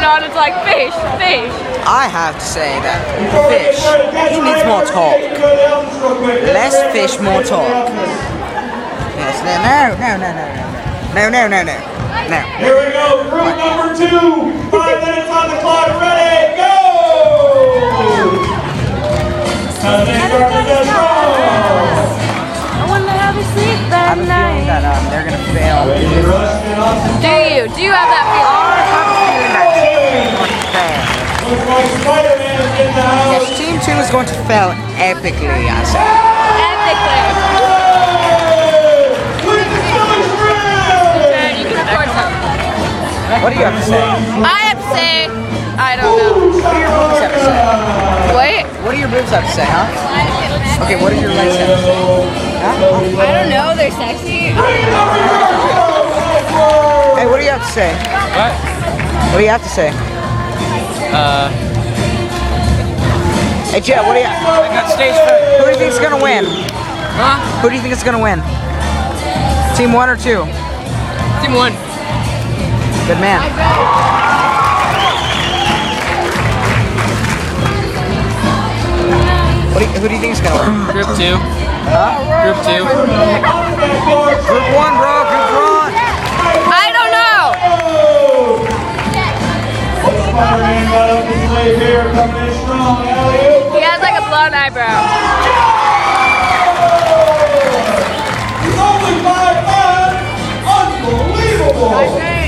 on. It's like fish, fish. I have to say that fish, he needs more talk. Less fish, more talk. Yes, no. Here we go, group number 2. 5 minutes on the clock, ready, go! As they start to get strong. I wonder how they sleep I have at a feeling night. that they're gonna fail. Do you have that feeling? Looks like Spider-Man's in the house. Yes, Team 2 is going to fail epically, I say. Epically. You can afford something. What do you have to say? I have to say, I don't know. What do your boobs have to say? Wait. What do your boobs have to say, huh? Okay, what do your legs have to say? Huh? I don't know. They're sexy. Hey, what do you have to say? What? What do you have to say? Hey, Jet, what do you... I got stage fright. Who do you think is gonna win? Huh? Who do you think is gonna win? Team 1 or 2? Team 1. Good man. Who do you think is gonna win? Group 2. Huh? Group 2. Group 1, bro. Group 1. I don't know. Spider-Man got up his sleeve here, coming in strong. Alley-oop. He has like a blonde eyebrow. He's only 5'5". Unbelievable.